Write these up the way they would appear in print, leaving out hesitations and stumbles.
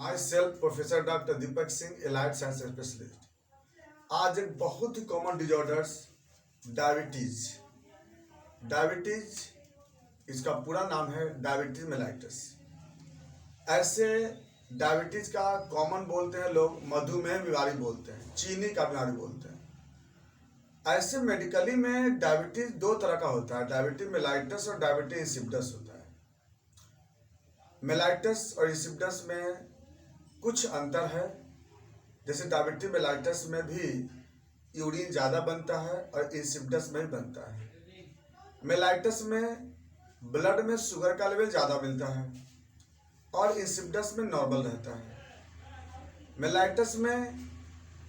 I self professor doctor Deepak Singh, allied science specialist. आज एक बहुत ही कॉमन डिजॉर्डर्स डायबिटीज। डायबिटीज इसका पूरा नाम है डायबिटीज मेलाइटस। ऐसे डायबिटीज का कॉमन बोलते हैं लोग मधुमेह बीमारी बोलते हैं, चीनी का बीमारी बोलते हैं। ऐसे मेडिकली में डायबिटीज दो तरह का होता है, डायबिटीज मेलाइटस और डायबिटीज इंसिपिडस होता है। मेलाइटस और इंसिपिडस में कुछ अंतर है। जैसे डायबिटीज मेलाइटस में भी यूरिन ज़्यादा बनता है और इंसिपिडस में भी बनता है। मेलाइटस में ब्लड में शुगर का लेवल ज़्यादा मिलता है और इंसिपिडस में नॉर्मल रहता है। मेलाइटस में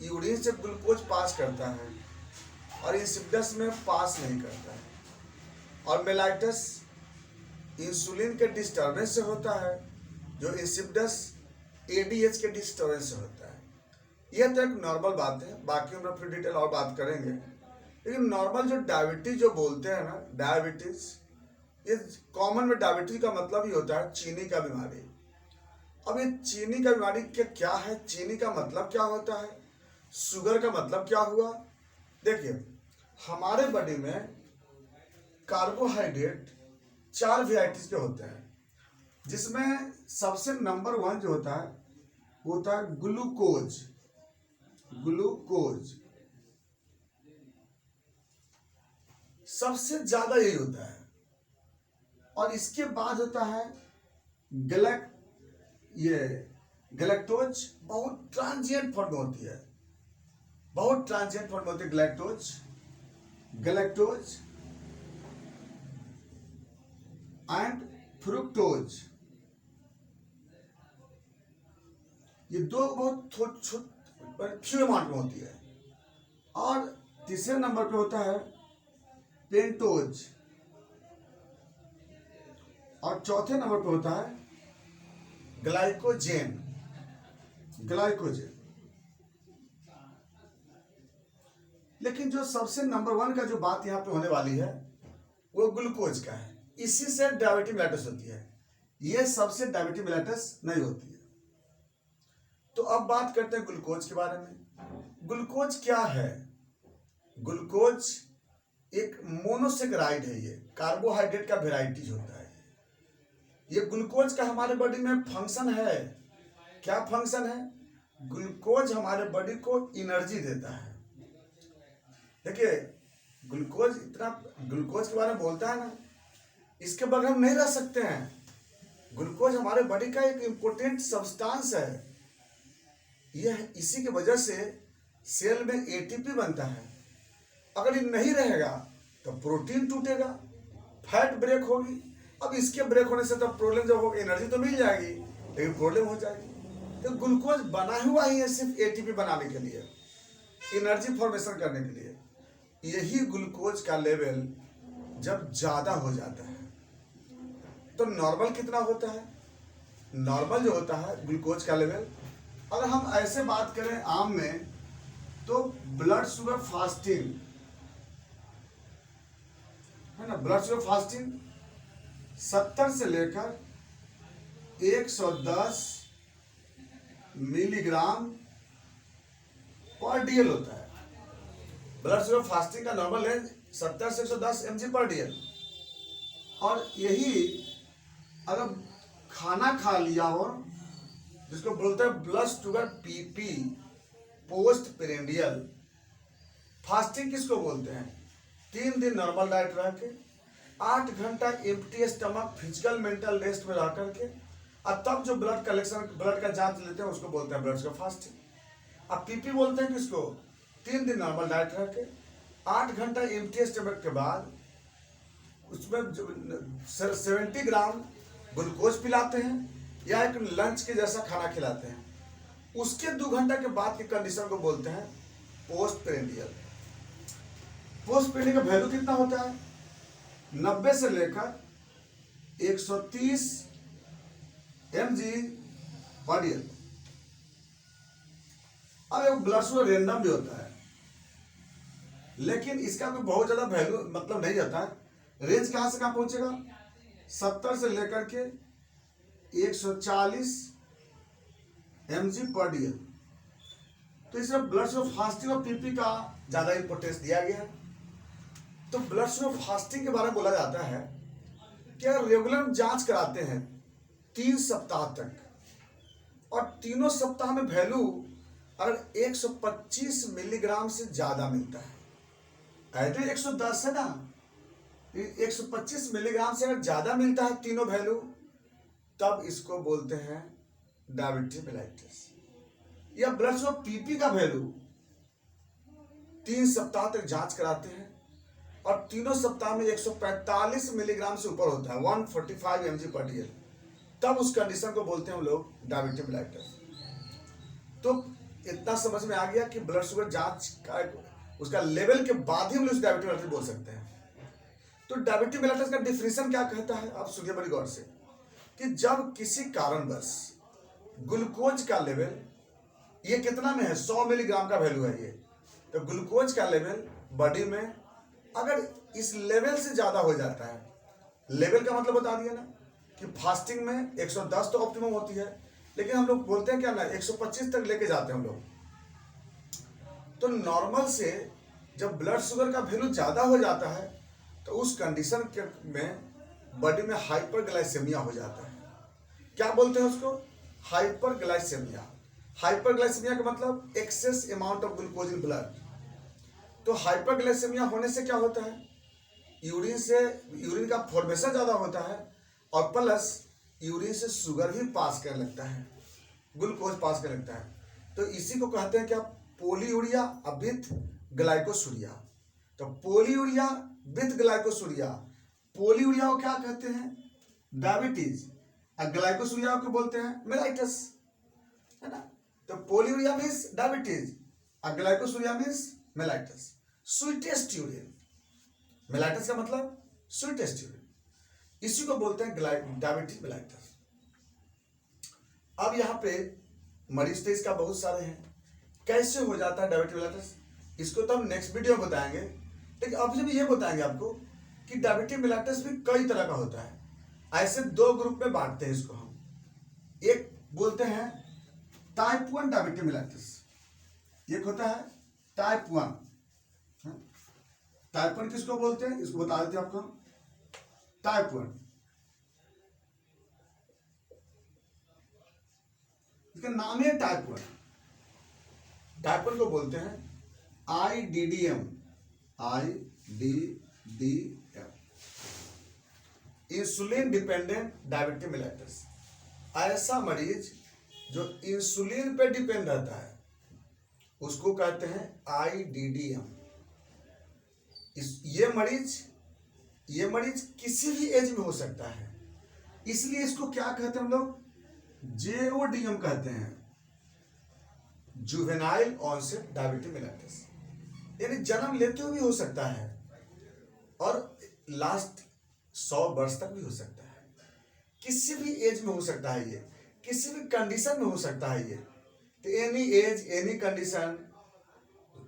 यूरिन से ग्लूकोज पास करता है और इंसिपिडस में पास नहीं करता है। और मेलाइटस इंसुलिन के डिस्टर्बेंस से होता है, जो इंसिपिडस एडीएच के डिस्टर्बेंस से होता है। यह तो एक नॉर्मल बात है, बाकी हम लोग फिर डिटेल और बात करेंगे। लेकिन नॉर्मल जो डायबिटीज जो बोलते हैं ना, डायबिटीज ये कॉमन में डायबिटीज का मतलब ही होता है चीनी का बीमारी। अब ये चीनी का बीमारी क्या है, चीनी का मतलब क्या होता है, शुगर का मतलब क्या हुआ। देखिए, हमारे बॉडी में कार्बोहाइड्रेट 4 वेराइटीज के होते हैं, जिसमें सबसे नंबर 1 जो होता है ग्लूकोज। ग्लूकोज सबसे ज्यादा यही होता है। और इसके बाद होता है गैलेक्टोज, बहुत ट्रांजिएंट फॉर्म में होती है, बहुत ट्रांजिएंट फॉर्म में होती है गैलेक्टोज एंड फ्रुक्टोज। ये दो बहुत फ्यू अमाउंट में होती है। और तीसरे नंबर पे होता है पेंटोज और चौथे नंबर पे होता है ग्लाइकोजेन। लेकिन जो सबसे नंबर 1 का जो बात यहाँ पे होने वाली है वो ग्लूकोज का है। इसी से डायबिटीज मेलाइटस होती है, ये सबसे डायबिटीज मेलाइटस नहीं होती है। तो अब बात करते हैं ग्लूकोज के बारे में। ग्लूकोज क्या है? ग्लूकोज एक मोनोसेकेराइड है, ये कार्बोहाइड्रेट का वेराइटीज होता है। ये ग्लूकोज का हमारे बॉडी में फंक्शन है। क्या फंक्शन है? ग्लूकोज हमारे बॉडी को एनर्जी देता है। देखिए, ग्लूकोज के बारे में बोलता है ना, इसके बगैर हम नहीं रह सकते हैं। ग्लूकोज हमारे बॉडी का एक इम्पोर्टेंट सब्सटेंस है। यह इसी की वजह से सेल में एटीपी बनता है। अगर ये नहीं रहेगा तो प्रोटीन टूटेगा, फैट ब्रेक होगी। अब इसके ब्रेक होने से तो प्रॉब्लम जब होगी, एनर्जी तो मिल जाएगी लेकिन प्रॉब्लम हो जाएगी। तो ग्लूकोज बना हुआ ही है सिर्फ एटीपी बनाने के लिए, एनर्जी फॉर्मेशन करने के लिए। यही ग्लूकोज का लेवल जब ज़्यादा हो जाता है तो नॉर्मल कितना होता है? नॉर्मल जो होता है ग्लूकोज का लेवल, अगर हम ऐसे बात करें आम में, तो ब्लड शुगर फास्टिंग है ना, ब्लड शुगर फास्टिंग 70 से लेकर 110 मिलीग्राम पर डीएल होता है। ब्लड शुगर फास्टिंग का नॉर्मल रेंज 70 से 110 mg पर डीएल। और यही अगर खाना खा लिया हो, जिसको बोलते हैं blood sugar PP, post prandial fasting किसको बोलते हैं? 3 दिन नॉर्मल डाइट रह के 8 घंटा empty stomach physical mental rest में रह करके और तब जो ब्लड का जांच लेते हैं उसको बोलते हैं ब्लड शुगर फास्टिंग। अब पीपी बोलते हैं किसको? 3 दिन नॉर्मल डाइट रह के 8 घंटा एम्प्टी स्टमक के बाद उसमें 70 ग्राम ग्लूकोज पिलाते हैं या एक लंच के जैसा खाना खिलाते हैं। उसके 2 घंटा के बाद की कंडीशन को बोलते हैं पोस्ट पेरेंडियल। पोस्ट पेरेंडियल का वैल्यू कितना होता है? 90 से लेकर 130 mg पर डीएल। अब एक ब्लड शुगर रेंडम भी होता है, लेकिन इसका कोई बहुत ज्यादा वैल्यू मतलब नहीं रहता है। रेंज कहां से कहां पहुंचेगा? 70 से लेकर के 140 mg/dl। तो इसमें ब्लड शुगर फास्टिंग और पीपी का ज्यादा इंपोर्टेंस दिया गया है। तो ब्लड शुगर फास्टिंग के बारे में बोला जाता है कि अगर रेगुलर जांच कराते हैं 3 सप्ताह तक, और तीनों सप्ताह में वैल्यू अगर 125 मिलीग्राम से ज्यादा मिलता है, ऐसे 110 है ना, 125 मिलीग्राम से अगर ज्यादा मिलता है तीनों वैल्यू, तब इसको बोलते हैं डायबिटीज मेलाइटस। या ब्लड शुगर पीपी का वैल्यू 3 सप्ताह तक जांच कराते हैं और तीनों सप्ताह में 145 मिलीग्राम से ऊपर होता है, 145 mg/dl, तब उस कंडीशन को बोलते हैं हम लोग डायबिटीज मेलाइटस। तो इतना समझ में आ गया कि ब्लड शुगर जांच का उसका लेवल के बाद ही हम लोग डायबिटीज मेलाइटस बोल सकते हैं। तो डायबिटीज मेलाइटस का डिफिनेशन क्या कहता है, आप सुनिए बड़ी गौर से, कि जब किसी कारणवश ग्लूकोज का लेवल, ये कितना में है, 100 मिलीग्राम का वैल्यू है ये, तो ग्लूकोज का लेवल बॉडी में अगर इस लेवल से ज्यादा हो जाता है, लेवल का मतलब बता दिया ना कि फास्टिंग में 110 तो ऑप्टिमम होती है, लेकिन हम लोग बोलते हैं क्या ना 125 तक लेके जाते हैं हम लोग। तो नॉर्मल से जब ब्लड शुगर का वैल्यू ज्यादा हो जाता है तो उस कंडीशन में बॉडी में हाइपरग्लाइसेमिया हो जाता है। क्या बोलते हैं उसको, हाइपरग्लाइसेमिया। हाइपरग्लाइसेमिया का मतलब excess amount of glucose in blood. तो हाइपरग्लाइसेमिया होने से क्या होता है, यूरिन का फॉर्मेशन ज्यादा होता है और प्लस यूरिन से शुगर भी पास करने लगता है, ग्लूकोज पास करने लगता है। तो इसी को कहते हैं क्या, पोलीयूरिया विथ ग्लाइकोसूरिया। तो पोलीयूरिया विथ ग्लाइकोसूरिया, पोलीयूरिया को क्या कहते हैं, डायबिटीज, और ग्लाइकोसूरिया को बोलते हैं मेलाइटस, है ना। तो पोलीयूरिया मीन्स डायबिटीज और glycosuria means mellitus, sweetest urine. Mellitus का मतलब स्वीटेस्ट यूरिन, इसी को बोलते हैं डायबिटीज मेलाइटस। अब यहाँ पे मरीज तो इसका बहुत सारे हैं, कैसे हो जाता है डायबिटीज मेलाइटस, इसको तो हम नेक्स्ट वीडियो में बताएंगे। लेकिन अभी भी ये बताएंगे आपको कि डायबिटीज मेलाइटस भी कई तरह का होता है। ऐसे 2 ग्रुप में बांटते हैं इसको हम। एक बोलते हैं टाइप 1 डायबिटीज मेलाइटस, एक होता है टाइप 1। टाइप 1 किसको बोलते हैं, इसको बता देते हैं आपको। टाइप 1, इसका नाम है टाइप 1। टाइप 1 को बोलते हैं IDDM, insulin dependent diabetes mellitus. ऐसा मरीज जो इंसुलिन पे डिपेंड रहता है उसको कहते हैं IDDM। ये मरीज किसी भी एज में हो सकता है, इसलिए इसको क्या कहते हैं हम लोग, JODM कहते हैं, जुवेनाइल ऑनसेट डायबिटीज मेलाइटस। यानी जन्म लेते हुए भी हो सकता है और लास्ट 100 वर्ष तक भी हो सकता है, किसी भी एज में हो सकता है, ये किसी भी कंडीशन में हो सकता है ये। तो any as any condition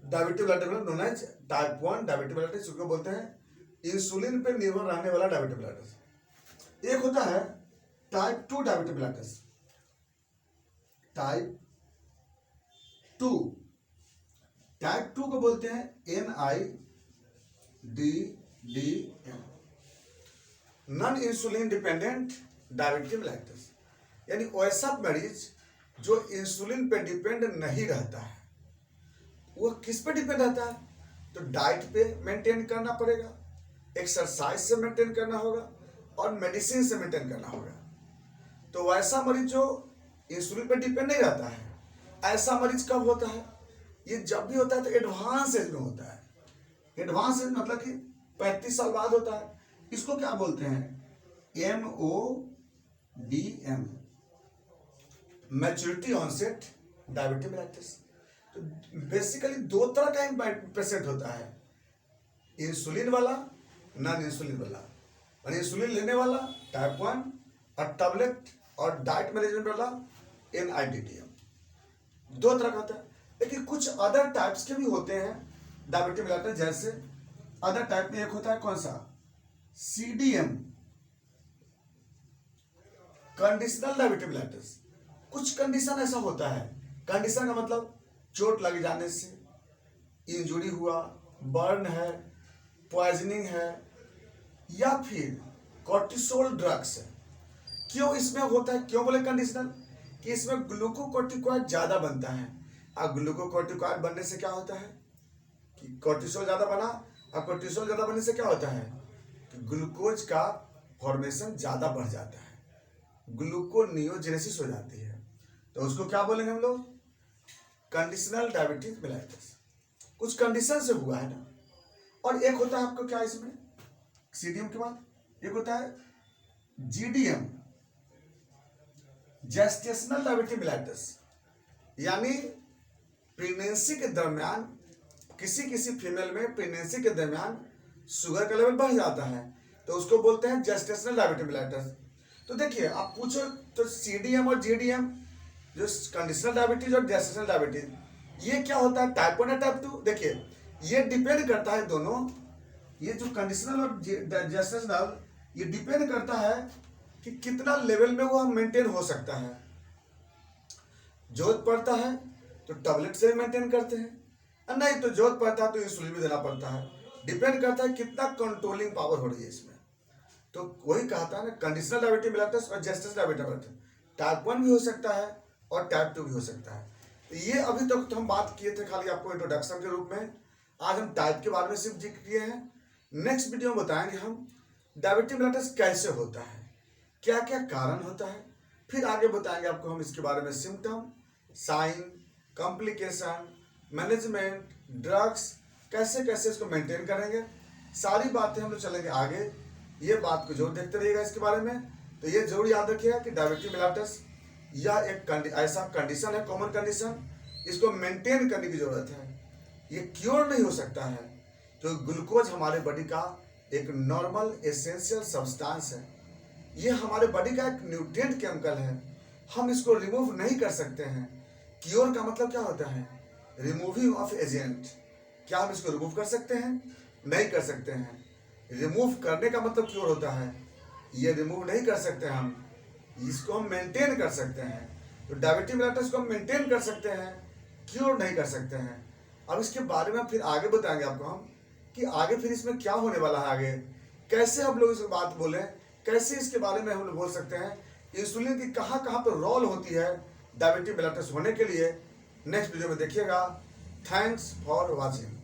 diabetes mellitus known as type 1 diabetes mellitus, इसको बोलते हैं इंसुलिन पे निर्भर रहने वाला डायबिटीज मेलाइटस। एक होता है टाइप 2 डायबिटीज मेलाइटस। टाइप 2 को बोलते हैं NIDDM, non insulin dependent diabetes mellitus. यानी वैसा मरीज जो इंसुलिन पे डिपेंड नहीं रहता है। वो किस पे डिपेंड रहता है, तो डाइट पे मेंटेन करना पड़ेगा, एक्सरसाइज से मेंटेन करना होगा और मेडिसिन से मेंटेन करना होगा। तो वैसा मरीज जो इंसुलिन पे डिपेंड नहीं रहता है, ऐसा मरीज कब होता है, ये जब भी होता है तो एडवांस एज में होता है। एडवांस एज मतलब कि 35 साल बाद होता है। इसको क्या बोलते हैं, MODM, maturity onset diabetes mellitus. तो बेसिकली 2 तरह का पेशेंट होता है, इंसुलिन वाला, नॉन इंसुलिन वाला। और इंसुलिन लेने वाला टाइप 1 और टैबलेट और डाइट मैनेजमेंट वाला NIDDM। 2 तरह का होता है। लेकिन कुछ अदर टाइप्स के भी होते हैं डायबिटीज मेलाइटस। जैसे अदर टाइप में एक होता है कौन सा, CDM, कंडीशनल डायबिटीज मेलाइटस। कुछ कंडीशन ऐसा होता है, कंडीशन का मतलब चोट लग जाने से, इंजुरी हुआ, बर्न है, पॉइजनिंग है, या फिर कॉर्टिसोल ड्रग्स है। क्यों इसमें होता है, क्यों बोले कंडीशनल, कि इसमें ग्लूकोकॉर्टिकॉइड ज्यादा बनता है। अब ग्लूकोकॉर्टिकॉइड बनने से क्या होता है कि कॉर्टिसोल ज्यादा बना, और कॉर्टिसोल ज्यादा बनने से क्या होता है कि ग्लूकोज का फॉर्मेशन ज्यादा बढ़ जाता है, ग्लूकोनियोजेनेसिस हो जाती है। तो उसको क्या बोलेंगे हम लोग, कंडीशनल डायबिटीज मेलाइटिस। कुछ कंडीशन से हुआ है ना। और एक होता है आपको क्या इसमें, सीडीएम के बाद एक होता है जीडीएम, जेस्टेशनल डायबिटीज मेलाइटिस, यानी प्रेगनेंसी के दरमियान किसी फीमेल में प्रेगनेंसी के दरमियान शुगर का लेवल बढ़ जाता है, तो उसको बोलते हैं जेस्टेशनल डायबिटीज मेलाइटिस। तो देखिए आप पूछो तो सीडीएम और जीडीएम, जो कंडीशनल डायबिटीज और जेस्टेशनल डायबिटीज, ये क्या होता है, टाइप 1 या टाइप 2। देखिए ये डिपेंड करता है दोनों, ये जो कंडीशनल और जेस्टेशनल, ये डिपेंड करता है कि कितना लेवल में वो मेंटेन हो सकता है। जरूरत पड़ता है तो टैबलेट से मेंटेन करते हैं, और नहीं तो जरूरत पड़ता है तो इंसुलिन भी देना पड़ता है। डिपेंड करता है कितना कंट्रोलिंग पावर हो रही है इसमें। तो वही कहता है ना, कंडीशनल डायबिटीज मेलाइटिस और जेस्टेशनल डायबिटीज मेलाइटिस, टाइप 1 भी हो सकता है और टाइप 2 भी हो सकता है। तो ये अभी तक तो हम बात किए थे खाली आपको इंट्रोडक्शन के रूप में। आज हम टाइप के बारे में सिर्फ जिक्र किए हैं। नेक्स्ट वीडियो में बताएंगे हम डायबिटीज मेलाइटिस कैसे होता है, क्या क्या कारण होता है, फिर आगे बताएंगे आपको हम इसके बारे में symptom, sign, complication, management, drugs, कैसे कैसे इसको मेंटेन करेंगे, सारी बातें हम लोग चलेंगे आगे। ये बात को जरूर देखते रहिएगा इसके बारे में। तो ये जरूर याद रखिएगा कि डायबिटीज मेलाइटिस यह एक ऐसा कंडीशन है, कॉमन कंडीशन, इसको मेंटेन करने की जरूरत है। ये क्योर नहीं हो सकता है, तो ग्लूकोज हमारे बॉडी का एक नॉर्मल एसेंशियल सब्सटेंस है। ये हमारे बॉडी का एक न्यूट्रिएंट केमिकल है, हम इसको रिमूव नहीं कर सकते हैं। क्योर का मतलब क्या होता है, रिमूविंग ऑफ एजेंट। क्या हम इसको रिमूव कर सकते हैं, नहीं कर सकते हैं। रिमूव करने का मतलब क्योर होता है, ये रिमूव नहीं कर सकते हम, इसको हम मेंटेन कर सकते हैं। तो डायबिटीज मेलाइटिस को हम मेंटेन कर सकते हैं, क्योर नहीं कर सकते हैं। अब इसके बारे में फिर आगे बताएंगे आपको हम कि आगे फिर इसमें क्या होने वाला है, आगे कैसे हम लोग इस बात बोले, कैसे इसके बारे में हम लोग बोल सकते हैं, इंसुलिन की कहाँ कहाँ पर रोल होती है डायबिटीज मेलाइटिस होने के लिए। नेक्स्ट वीडियो में देखिएगा। Thanks for watching.